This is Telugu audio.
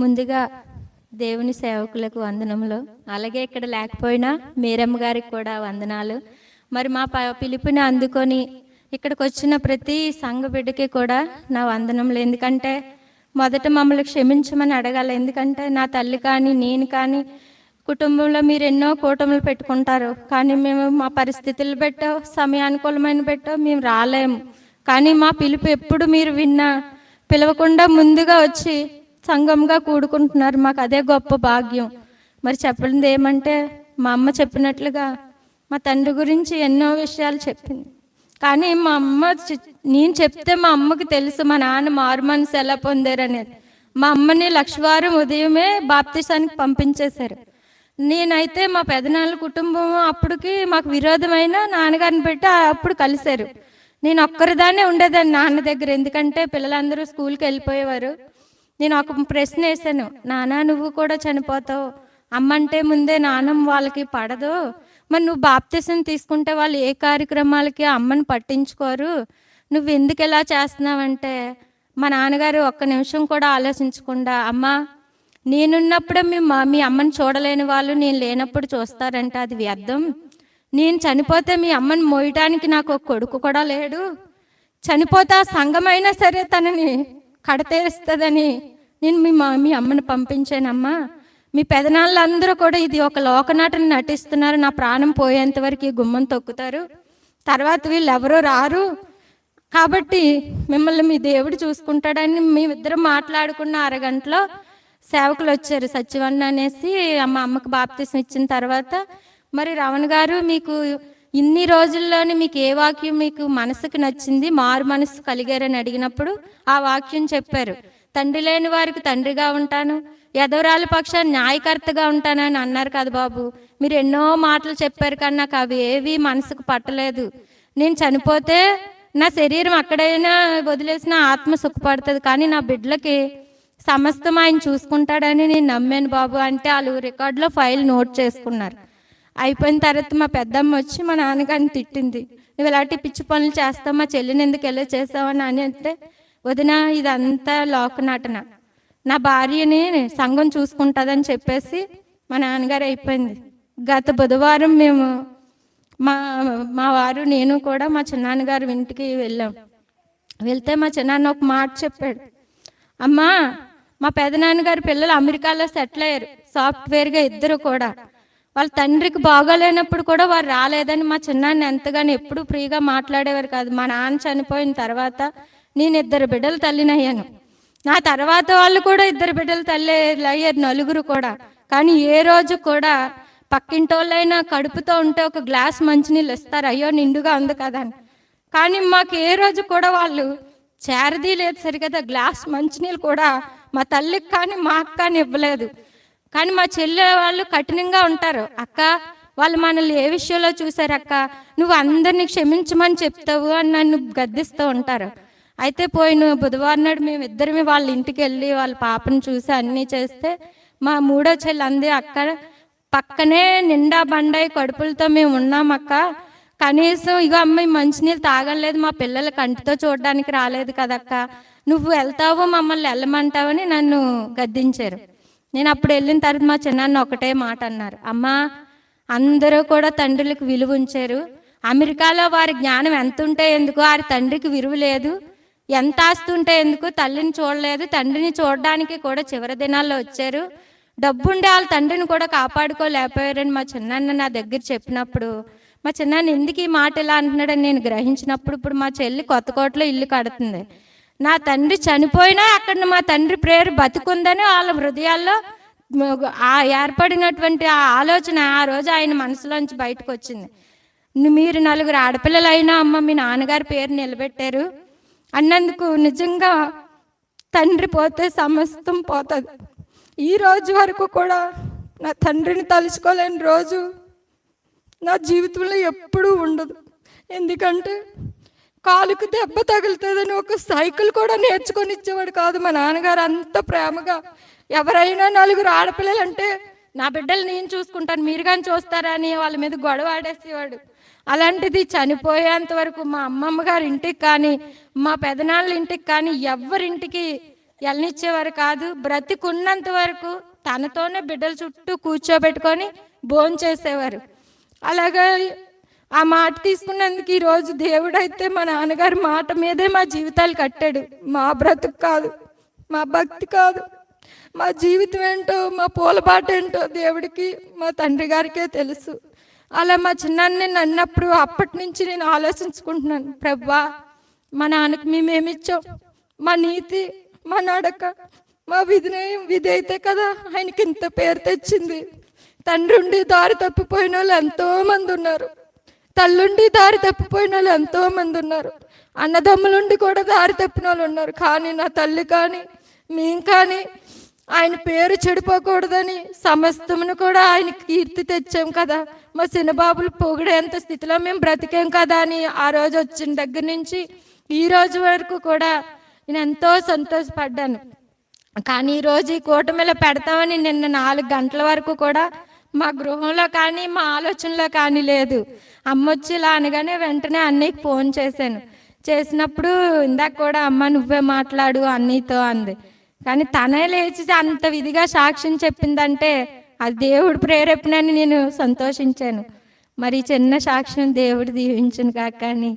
ముందుగా దేవుని సేవకులకు వందనములు, అలాగే ఇక్కడ లేకపోయినా మీరమ్మ గారికి కూడా వందనాలు. మరి మా పిలుపుని అందుకొని ఇక్కడికి వచ్చిన ప్రతి సంఘ బిడ్డకి కూడా నా వందనములు. ఎందుకంటే మొదట మమ్మల్ని క్షమించమని అడగాలి. ఎందుకంటే నా తల్లి కానీ నేను కానీ కుటుంబంలో మీరు ఎన్నో కూటములు పెట్టుకుంటారు, కానీ మేము మా పరిస్థితులు పెట్టో సమయానుకూలమైన పెట్టో మేము రాలేము. కానీ మా పిలుపు ఎప్పుడు మీరు విన్నా పిలవకుండా ముందుగా వచ్చి సంఘంగా కూడుకుంటున్నారు. మాకు అదే గొప్ప భాగ్యం. మరి చెప్పినది ఏమంటే, మా అమ్మ చెప్పినట్లుగా మా తండ్రి గురించి ఎన్నో విషయాలు చెప్పింది. కానీ మా అమ్మ నేను చెప్తే మా అమ్మకి తెలుసు మా నాన్న మారు మనసు ఎలా పొందారనేది. మా అమ్మని లక్షవారం ఉదయమే బాప్తిసానికి పంపించేశారు. నేనైతే మా పెదనాన్న కుటుంబం అప్పటికి మాకు విరోధమైన నాన్నగారిని పెట్టి అప్పుడు కలిశారు. నేను ఒక్కరిదాన్నే ఉండేదాన్ని నాన్న దగ్గర, ఎందుకంటే పిల్లలందరూ స్కూల్కి వెళ్ళిపోయేవారు. నేను ఒక ప్రశ్న వేసాను, నాన్న నువ్వు కూడా చనిపోతావు, అమ్మంటే ముందే నాన్నమ్మ వాళ్ళకి పడదు, మరి నువ్వు బాప్తిసం తీసుకుంటే వాళ్ళు ఏ కార్యక్రమాలకి అమ్మని పట్టించుకోరు, నువ్వు ఎందుకు ఇలా చేస్తున్నావంటే మా నాన్నగారు ఒక్క నిమిషం కూడా ఆలోచించకుండా, అమ్మ నేనున్నప్పుడే మీ అమ్మని చూడలేని వాళ్ళు నేను లేనప్పుడు చూస్తారంటే అది వ్యర్థం. నేను చనిపోతే మీ అమ్మని మోయటానికి నాకు ఒక కొడుకు కూడా లేడు, చనిపోతే ఆ సంఘమైనా సరే తనని కడతేస్తుందని నేను మీ అమ్మని పంపించానమ్మా. మీ పెదనాళ్ళందరూ కూడా ఇది ఒక లోకనాటని నటిస్తున్నారు, నా ప్రాణం పోయేంత వరకు ఈ గుమ్మం తొక్కుతారు, తర్వాత వీళ్ళు ఎవరో రారు, కాబట్టి మిమ్మల్ని మీ దేవుడు చూసుకుంటాడని మేమిద్దరం మాట్లాడుకున్న అరగంటలో సేవకులు వచ్చారు. సత్యవన్న అనేసి మా అమ్మకి బాప్తిసం ఇచ్చిన తర్వాత, మరి రమణ గారు మీకు ఇన్ని రోజుల్లోనే మీకు ఏ వాక్యం మీకు మనసుకు నచ్చింది, మారు మనసు కలిగారని అడిగినప్పుడు ఆ వాక్యం చెప్పారు. తండ్రి లేని వారికి తండ్రిగా ఉంటాను, ఎదవరాలి పక్షాన్ని న్యాయకర్తగా ఉంటానని అన్నారు కదా బాబు. మీరు ఎన్నో మాటలు చెప్పారు కానీ నాకు అవి ఏవి మనసుకు పట్టలేదు. నేను చనిపోతే నా శరీరం అక్కడైనా వదిలేసిన ఆత్మ సుఖపడుతుంది, కానీ నా బిడ్డలకి సమస్తం ఆయన చూసుకుంటాడని నేను నమ్మాను బాబు అంటే వాళ్ళు రికార్డులో ఫైల్ నోట్ చేసుకున్నారు. అయిపోయిన తర్వాత మా పెద్దమ్మ వచ్చి మా నాన్నగారిని తిట్టింది, నువ్వు ఇలాంటి పిచ్చి పనులు చేస్తావు, మా చెల్లిని ఎందుకు ఎలా చేసావని అని అంటే, వదిన ఇదంతా లోకనటన, నా భార్యని సంఘం చూసుకుంటుందని చెప్పేసి మా నాన్నగారు అయిపోయింది. గత బుధవారం మేము మా వారు నేను కూడా మా చిన్నాన్నగారు ఇంటికి వెళ్ళాం. వెళ్తే మా చిన్నాన్న ఒక మాట చెప్పాడు, అమ్మా మా పెదనాన్నగారి పిల్లలు అమెరికాలో సెటిల్ అయ్యారు సాఫ్ట్వేర్గా, ఇద్దరు కూడా వాళ్ళ తండ్రికి బాగోలేనప్పుడు కూడా వారు రాలేదని మా చిన్నాన్న ఎంతగానో ఎప్పుడు ఫ్రీగా మాట్లాడేవారు కాదు. మా నాన్న చనిపోయిన తర్వాత నేను 2 బిడ్డలు తల్లినయ్యాను, నా తర్వాత వాళ్ళు కూడా 2 బిడ్డలు తల్లి అయ్యారు, నలుగురు కూడా. కానీ ఏ రోజు కూడా పక్కింటోళ్ళైనా కడుపుతో ఉంటే ఒక గ్లాస్ మంచినీళ్ళు ఇస్తారు, అయ్యో నిండుగా ఉంది కదా అని. కానీ మాకు ఏ రోజు కూడా వాళ్ళు చేరదీ లేదు సరికదా గ్లాస్ మంచినీళ్ళు కూడా మా తల్లికి కానీ మాకు కానీ ఇవ్వలేదు. కానీ మా చెల్లె వాళ్ళు కఠినంగా ఉంటారు, అక్క వాళ్ళు మనల్ని ఏ విషయంలో చూసారు అక్క, నువ్వు అందరినీ క్షమించమని చెప్తావు అని నన్ను గద్దిస్తూ ఉంటారు. అయితే పోయిన బుధవారం నాడు మేము ఇద్దరమే వాళ్ళ ఇంటికి వెళ్ళి వాళ్ళ పాపను చూసి అన్నీ చేస్తే మా 3వ చెల్లి అంది, అక్క పక్కనే నిండా బండాయి కడుపులతో మేము ఉన్నాం అక్క, కనీసం ఇగో అమ్మాయి మంచినీళ్ళు తాగలేదు, మా పిల్లల కంటితో చూడడానికి రాలేదు కదక్క, నువ్వు వెళ్తావు మమ్మల్ని వెళ్ళమంటావని నన్ను గద్దించారు. నేను అప్పుడు వెళ్ళిన తర్వాత మా చిన్నాన్న ఒకటే మాట అన్నారు, అమ్మా అందరూ కూడా తండ్రులకు విలువ ఉంచారు, అమెరికాలో వారి జ్ఞానం ఎంత ఉంటే ఎందుకు, వారి తండ్రికి విలువ లేదు, ఎంత ఆస్తి ఉంటే ఎందుకు, తల్లిని చూడలేదు, తండ్రిని చూడడానికి కూడా చివరి దినాల్లో వచ్చారు, డబ్బుండే వాళ్ళ తండ్రిని కూడా కాపాడుకోలేకపోయారని మా చిన్నాన్న నా దగ్గర చెప్పినప్పుడు, మా చిన్నాన్న ఎందుకు ఈ మాట ఇలా అంటున్నాడని నేను గ్రహించినప్పుడు, ఇప్పుడు మా చెల్లి కొత్తకోటలో ఇల్లు కడుతుంది, నా తండ్రి చనిపోయినా అక్కడ మా తండ్రి ప్రేయర్ బతుకుందని వాళ్ళ హృదయాల్లో ఆ ఏర్పడినటువంటి ఆ ఆలోచన ఆ రోజు ఆయన మనసులోంచి బయటకు వచ్చింది. మీరు 4 ఆడపిల్లలు అయినా అమ్మ మీ నాన్నగారి పేరు నిలబెట్టారు అన్నందుకు నిజంగా తండ్రి పోతే సమస్తం పోతుంది. ఈ రోజు వరకు కూడా నా తండ్రిని తలుచుకోలేని రోజు నా జీవితంలో ఎప్పుడూ ఉండదు. ఎందుకంటే కాలుకు దెబ్బ తగులుతుందని ఒక సైకిల్ కూడా నేర్చుకొని ఇచ్చేవాడు కాదు మా నాన్నగారు. అంత ప్రేమగా ఎవరైనా 4 ఆడపిల్లలు అంటే నా బిడ్డలు నేను చూసుకుంటాను మీరు కానీ చూస్తారా అని వాళ్ళ మీద గొడవ ఆడేసేవాడు. అలాంటిది చనిపోయేంత వరకు మా అమ్మమ్మ గారి ఇంటికి కానీ మా పెదనాళ్ళ ఇంటికి కానీ ఎవరింటికి వెళ్ళనిచ్చేవారు కాదు. బ్రతికున్నంత వరకు తనతోనే బిడ్డల చుట్టూ కూర్చోబెట్టుకొని భోంచేసేవారు. అలాగా ఆ మాట తీసుకున్నందుకు ఈరోజు దేవుడైతే మా నాన్నగారి మాట మీదే మా జీవితాలు కట్టాడు. మా బ్రతుకు కాదు, మా భక్తి కాదు, మా జీవితం ఏంటో, మా పూలబాట ఏంటో దేవుడికి, మా తండ్రి గారికే తెలుసు. అలా మా చిన్నాన్ని అన్నప్పుడు అప్పటి నుంచి నేను ఆలోచించుకుంటున్నాను, ప్రభువా మా నాన్నకి మేమేమిచ్చాం? మా నీతి, మా నడక, మా విధి అయితే కదా ఆయనకి ఇంత పేరు తెచ్చింది. తండ్రి ఉండి దారి తప్పిపోయిన వాళ్ళు ఎంతోమంది ఉన్నారు, తల్లుండి దారి తప్పిపోయిన వాళ్ళు ఎంతోమంది ఉన్నారు, అన్నదమ్ములుండి కూడా దారి తప్పిన వాళ్ళు ఉన్నారు. కానీ నా తల్లి కానీ మేము కానీ ఆయన పేరు చెడిపోకూడదని సమస్తమును కూడా ఆయన కీర్తి తెచ్చాం కదా, మా చిన్నబాబులు పొగిడేంత స్థితిలో మేము బ్రతికాం కదా అని ఆ రోజు వచ్చిన దగ్గర నుంచి ఈ రోజు వరకు కూడా నేను ఎంతో సంతోషపడ్డాను. కానీ ఈరోజు ఈ కూటమిలో పెడతామని నిన్న 4 గంటల వరకు కూడా మా గృహంలో కానీ మా ఆలోచనలో కానీ లేదు. అమ్మొచ్చి ఇలా అనగానే వెంటనే అన్నయ్యకి ఫోన్ చేశాను. చేసినప్పుడు ఇందాక కూడా అమ్మ నువ్వే మాట్లాడు అన్నయ్యతో అంది. కానీ తనే లేచి అంత విధిగా సాక్ష్యం చెప్పిందంటే అది దేవుడు ప్రేరేపణని నేను సంతోషించాను. మరి చిన్న సాక్ష్యం దేవుడు దీవించును కాక అని